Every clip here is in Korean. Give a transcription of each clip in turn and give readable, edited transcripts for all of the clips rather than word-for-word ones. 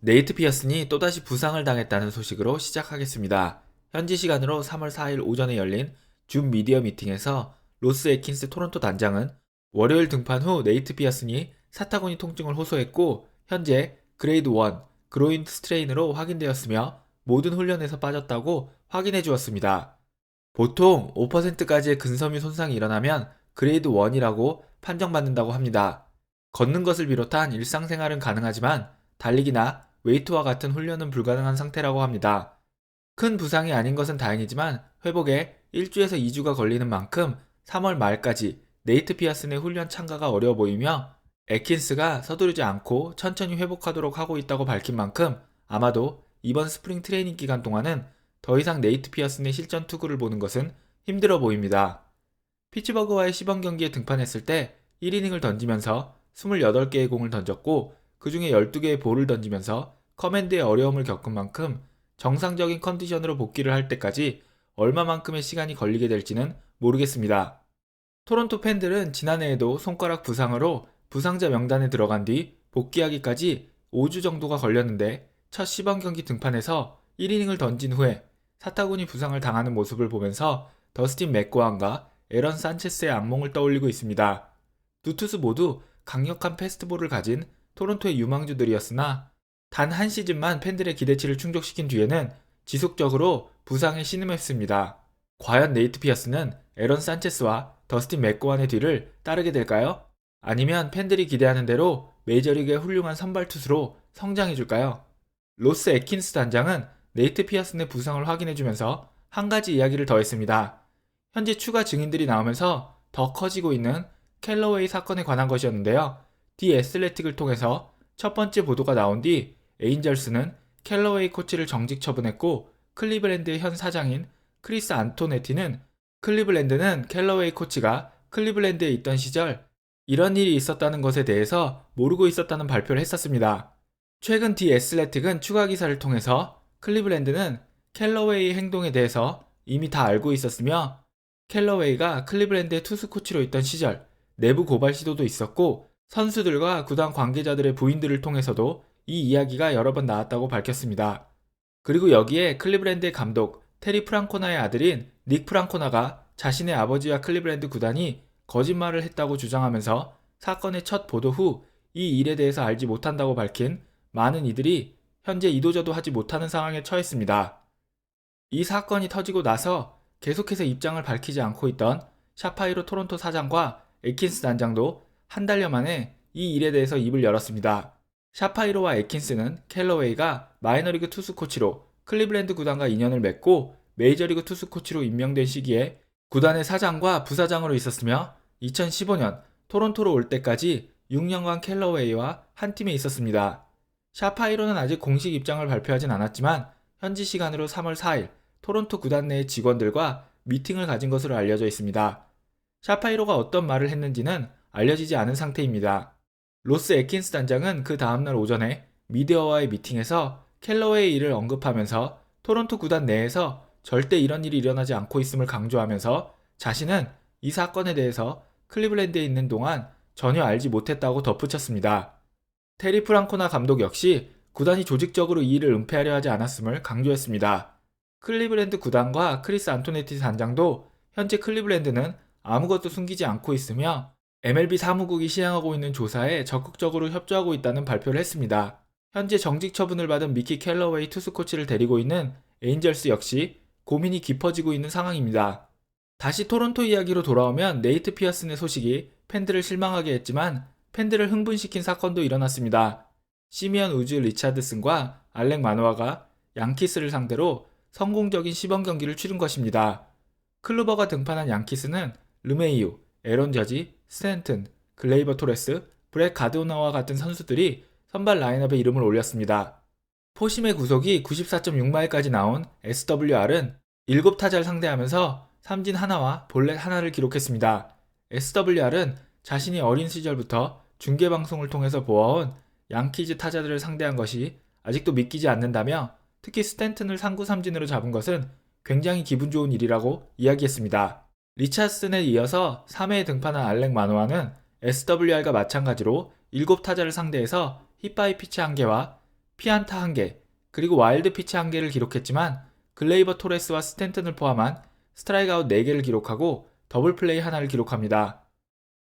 네이트 피어슨이 또다시 부상을 당했다는 소식으로 시작하겠습니다. 현지 시간으로 3월 4일 오전에 열린 줌 미디어 미팅에서 로스 애킨스 토론토 단장은 월요일 등판 후 네이트 피어슨이 사타구니 통증을 호소했고 현재 그레이드 1 그로인 스트레인으로 확인되었으며 모든 훈련에서 빠졌다고 확인해 주었습니다. 보통 5%까지의 근섬유 손상이 일어나면 그레이드 1이라고 판정받는다고 합니다. 걷는 것을 비롯한 일상생활은 가능하지만 달리기나 웨이트와 같은 훈련은 불가능한 상태라고 합니다. 큰 부상이 아닌 것은 다행이지만 회복에 1주에서 2주가 걸리는 만큼 3월 말까지 네이트 피어슨의 훈련 참가가 어려워 보이며 애킨스가 서두르지 않고 천천히 회복하도록 하고 있다고 밝힌 만큼 아마도 이번 스프링 트레이닝 기간 동안은 더 이상 네이트 피어슨의 실전 투구를 보는 것은 힘들어 보입니다. 피츠버그와의 시범 경기에 등판했을 때 1이닝을 던지면서 28개의 공을 던졌고 그 중에 12개의 볼을 던지면서 커맨드의 어려움을 겪은 만큼 정상적인 컨디션으로 복귀를 할 때까지 얼마만큼의 시간이 걸리게 될지는 모르겠습니다. 토론토 팬들은 지난해에도 손가락 부상으로 부상자 명단에 들어간 뒤 복귀하기까지 5주 정도가 걸렸는데 첫 시범 경기 등판에서 1이닝을 던진 후에 사타구니 부상을 당하는 모습을 보면서 더스틴 맥고완과 에런 산체스의 악몽을 떠올리고 있습니다. 두 투수 모두 강력한 패스트볼을 가진 토론토의 유망주들이었으나 단 한 시즌만 팬들의 기대치를 충족시킨 뒤에는 지속적으로 부상에 신음했습니다. 과연 네이트 피어스는 에런 산체스와 더스틴 맥고완의 뒤를 따르게 될까요? 아니면 팬들이 기대하는 대로 메이저리그의 훌륭한 선발 투수로 성장해줄까요? 로스 애킨스 단장은 네이트 피어슨의 부상을 확인해주면서 한 가지 이야기를 더했습니다. 현재 추가 증인들이 나오면서 더 커지고 있는 캘러웨이 사건에 관한 것이었는데요. 디 애슬레틱을 통해서 첫 번째 보도가 나온 뒤 에인절스는 캘러웨이 코치를 정직 처분했고 클리블랜드의 현 사장인 크리스 안토네티는 클리블랜드는 캘러웨이 코치가 클리블랜드에 있던 시절 이런 일이 있었다는 것에 대해서 모르고 있었다는 발표를 했었습니다. 최근 디 애슬레틱은 추가 기사를 통해서 클리블랜드는 캘러웨이의 행동에 대해서 이미 다 알고 있었으며 캘러웨이가 클리블랜드의 투수 코치로 있던 시절 내부 고발 시도도 있었고 선수들과 구단 관계자들의 부인들을 통해서도 이 이야기가 여러 번 나왔다고 밝혔습니다. 그리고 여기에 클리블랜드의 감독 테리 프랑코나의 아들인 닉 프랑코나가 자신의 아버지와 클리블랜드 구단이 거짓말을 했다고 주장하면서 사건의 첫 보도 후 이 일에 대해서 알지 못한다고 밝힌 많은 이들이 현재 이도저도 하지 못하는 상황에 처했습니다. 이 사건이 터지고 나서 계속해서 입장을 밝히지 않고 있던 샤파이로 토론토 사장과 애킨스 단장도 한 달여 만에 이 일에 대해서 입을 열었습니다. 샤파이로와 애킨스는 캘러웨이가 마이너리그 투수 코치로 클리블랜드 구단과 인연을 맺고 메이저리그 투수 코치로 임명된 시기에 구단의 사장과 부사장으로 있었으며 2015년 토론토로 올 때까지 6년간 캘러웨이와 한 팀에 있었습니다. 샤파이로는 아직 공식 입장을 발표하진 않았지만 현지 시간으로 3월 4일 토론토 구단 내의 직원들과 미팅을 가진 것으로 알려져 있습니다. 샤파이로가 어떤 말을 했는지는 알려지지 않은 상태입니다. 로스 애킨스 단장은 그 다음날 오전에 미디어와의 미팅에서 캘러웨이 일을 언급하면서 토론토 구단 내에서 절대 이런 일이 일어나지 않고 있음을 강조하면서 자신은 이 사건에 대해서 클리블랜드에 있는 동안 전혀 알지 못했다고 덧붙였습니다. 테리 프랑코나 감독 역시 구단이 조직적으로 이 일을 은폐하려 하지 않았음을 강조했습니다. 클리블랜드 구단과 크리스 안토네티 단장도 현재 클리블랜드는 아무것도 숨기지 않고 있으며 MLB 사무국이 시행하고 있는 조사에 적극적으로 협조하고 있다는 발표를 했습니다. 현재 정직 처분을 받은 미키 캘러웨이 투수 코치를 데리고 있는 에인절스 역시 고민이 깊어지고 있는 상황입니다. 다시 토론토 이야기로 돌아오면 네이트 피어슨의 소식이 팬들을 실망하게 했지만 팬들을 흥분시킨 사건도 일어났습니다. 시미언 우즈 리차드슨과 알렉 마노아가 양키스를 상대로 성공적인 시범 경기를 치른 것입니다. 클루버가 등판한 양키스는 르메이유, 에런 저지, 스탠튼, 글레이버 토레스, 브렛 가드오나와 같은 선수들이 선발 라인업에 이름을 올렸습니다. 포심의 구속이 94.6마일까지 나온 SWR은 7타자를 상대하면서 삼진 하나와 볼넷 하나를 기록했습니다. SWR은 자신이 어린 시절부터 중계방송을 통해서 보아온 양키즈 타자들을 상대한 것이 아직도 믿기지 않는다며 특히 스탠튼을 상구 삼진으로 잡은 것은 굉장히 기분 좋은 일이라고 이야기했습니다. 리차슨에 이어서 3회에 등판한 알렉 마노아는 SWR과 마찬가지로 7타자를 상대해서 힛바이 피치 1개와 피안타 1개, 그리고 와일드 피치 1개를 기록했지만 글레이버 토레스와 스탠튼을 포함한 스트라이크아웃 4개를 기록하고 더블 플레이 하나를 기록합니다.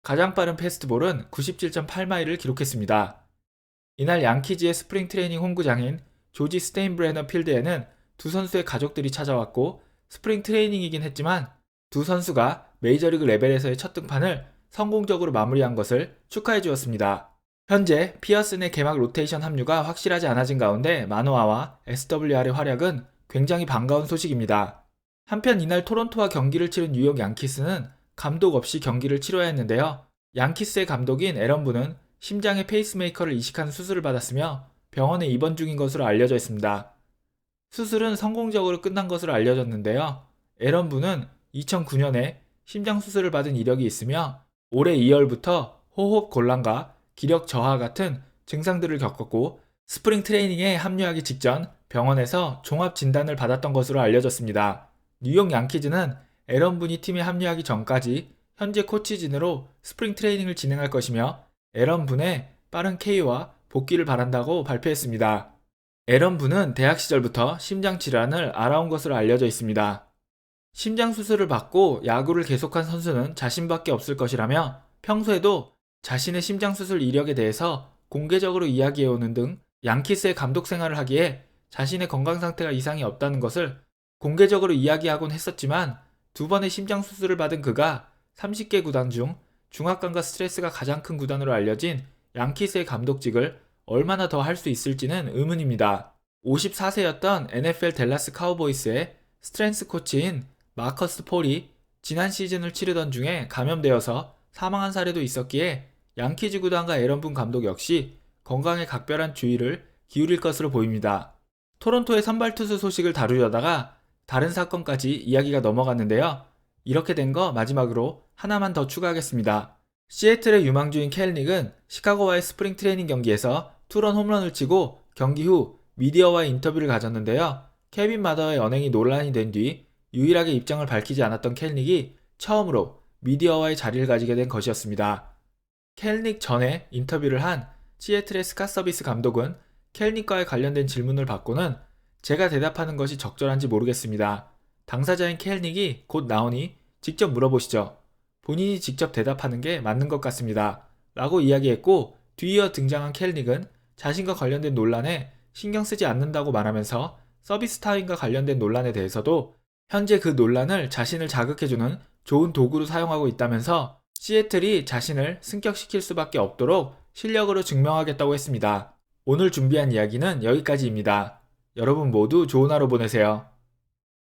가장 빠른 패스트볼은 97.8마일을 기록했습니다. 이날 양키즈의 스프링 트레이닝 홈구장인 조지 스테인브레너 필드에는 두 선수의 가족들이 찾아왔고 스프링 트레이닝이긴 했지만 두 선수가 메이저리그 레벨에서의 첫 등판을 성공적으로 마무리한 것을 축하해 주었습니다. 현재 피어슨의 개막 로테이션 합류가 확실하지 않아진 가운데 마노아와 SWR의 활약은 굉장히 반가운 소식입니다. 한편 이날 토론토와 경기를 치른 뉴욕 양키스는 감독 없이 경기를 치러야 했는데요. 양키스의 감독인 에런 부는 심장에 페이스메이커를 이식하는 수술을 받았으며 병원에 입원 중인 것으로 알려져 있습니다. 수술은 성공적으로 끝난 것으로 알려졌는데요. 에런 부는 2009년에 심장 수술을 받은 이력이 있으며 올해 2월부터 호흡 곤란과 기력 저하 같은 증상들을 겪었고 스프링 트레이닝에 합류하기 직전 병원에서 종합 진단을 받았던 것으로 알려졌습니다. 뉴욕 양키즈는 에런 분이 팀에 합류하기 전까지 현재 코치진으로 스프링 트레이닝을 진행할 것이며 에런 분의 빠른 KO와 복귀를 바란다고 발표했습니다. 에런 분은 대학 시절부터 심장 질환을 앓아온 것으로 알려져 있습니다. 심장 수술을 받고 야구를 계속한 선수는 자신밖에 없을 것이라며 평소에도 자신의 심장 수술 이력에 대해서 공개적으로 이야기해오는 등 양키스의 감독 생활을 하기에 자신의 건강 상태가 이상이 없다는 것을 공개적으로 이야기하곤 했었지만 두 번의 심장 수술을 받은 그가 30개 구단 중 중압감과 스트레스가 가장 큰 구단으로 알려진 양키스의 감독직을 얼마나 더 할 수 있을지는 의문입니다. 54세였던 NFL 댈라스 카우보이스의 스트렝스 코치인 마커스 폴이 지난 시즌을 치르던 중에 감염되어서 사망한 사례도 있었기에 양키즈 구단과 에런 분 감독 역시 건강에 각별한 주의를 기울일 것으로 보입니다. 토론토의 선발 투수 소식을 다루려다가 다른 사건까지 이야기가 넘어갔는데요. 이렇게 된 거 마지막으로 하나만 더 추가하겠습니다. 시애틀의 유망주인 켈닉은 시카고와의 스프링 트레이닝 경기에서 투런 홈런을 치고 경기 후 미디어와의 인터뷰를 가졌는데요. 케빈 마더의 언행이 논란이 된 뒤 유일하게 입장을 밝히지 않았던 켈닉이 처음으로 미디어와의 자리를 가지게 된 것이었습니다. 켈닉 전에 인터뷰를 한 시애틀의 스캇 서비스 감독은 켈닉과의 관련된 질문을 받고는 제가 대답하는 것이 적절한지 모르겠습니다. 당사자인 켈닉이 곧 나오니 직접 물어보시죠. 본인이 직접 대답하는 게 맞는 것 같습니다. 라고 이야기했고 뒤이어 등장한 켈닉은 자신과 관련된 논란에 신경 쓰지 않는다고 말하면서 서비스 타임과 관련된 논란에 대해서도 현재 그 논란을 자신을 자극해주는 좋은 도구로 사용하고 있다면서 시애틀이 자신을 승격시킬 수밖에 없도록 실력으로 증명하겠다고 했습니다. 오늘 준비한 이야기는 여기까지입니다. 여러분 모두 좋은 하루 보내세요.